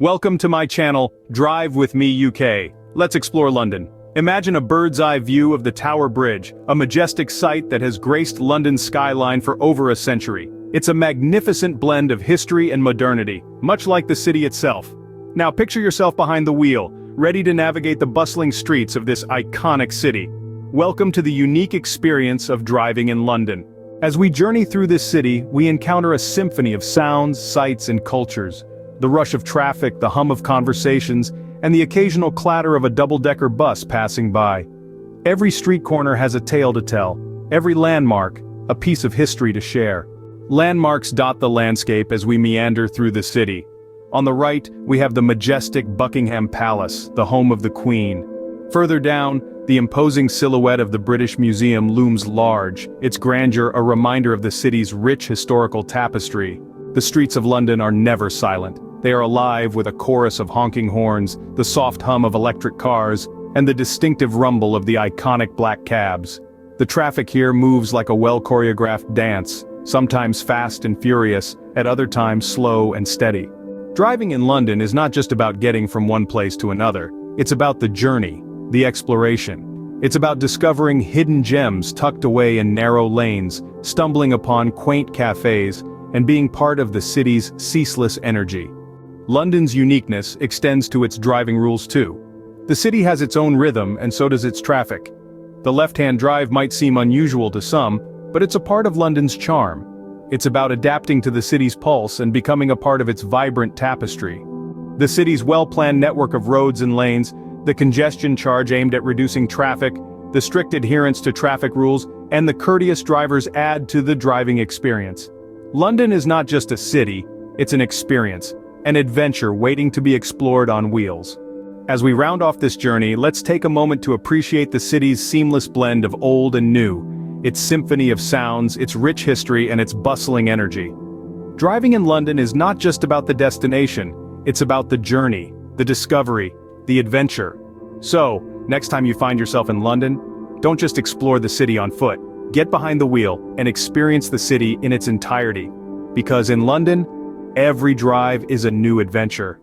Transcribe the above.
Welcome to my channel, Drive with Me UK. Let's explore London. Imagine a bird's-eye view of the Tower Bridge, a majestic sight that has graced London's skyline for over a century. It's a magnificent blend of history and modernity, much like the city itself. Now picture yourself behind the wheel, ready to navigate the bustling streets of this iconic city. Welcome to the unique experience of driving in London. As we journey through this city, we encounter a symphony of sounds, sights, and cultures. The rush of traffic, the hum of conversations, and the occasional clatter of a double-decker bus passing by. Every street corner has a tale to tell, every landmark, a piece of history to share. Landmarks dot the landscape as we meander through the city. On the right, we have the majestic Buckingham Palace, the home of the Queen. Further down, the imposing silhouette of the British Museum looms large, its grandeur a reminder of the city's rich historical tapestry. The streets of London are never silent. They are alive with a chorus of honking horns, the soft hum of electric cars, and the distinctive rumble of the iconic black cabs. The traffic here moves like a well-choreographed dance, sometimes fast and furious, at other times slow and steady. Driving in London is not just about getting from one place to another, it's about the journey, the exploration. It's about discovering hidden gems tucked away in narrow lanes, stumbling upon quaint cafes, and being part of the city's ceaseless energy. London's uniqueness extends to its driving rules too. The city has its own rhythm and so does its traffic. The left-hand drive might seem unusual to some, but it's a part of London's charm. It's about adapting to the city's pulse and becoming a part of its vibrant tapestry. The city's well-planned network of roads and lanes, the congestion charge aimed at reducing traffic, the strict adherence to traffic rules, and the courteous drivers add to the driving experience. London is not just a city, it's an experience, an adventure waiting to be explored on wheels. As we round off this journey, let's take a moment to appreciate the city's seamless blend of old and new, its symphony of sounds, its rich history, and its bustling energy. Driving in London is not just about the destination, it's about the journey, the discovery, the adventure. So, next time you find yourself in London, don't just explore the city on foot. Get behind the wheel and experience the city in its entirety. Because in London, every drive is a new adventure.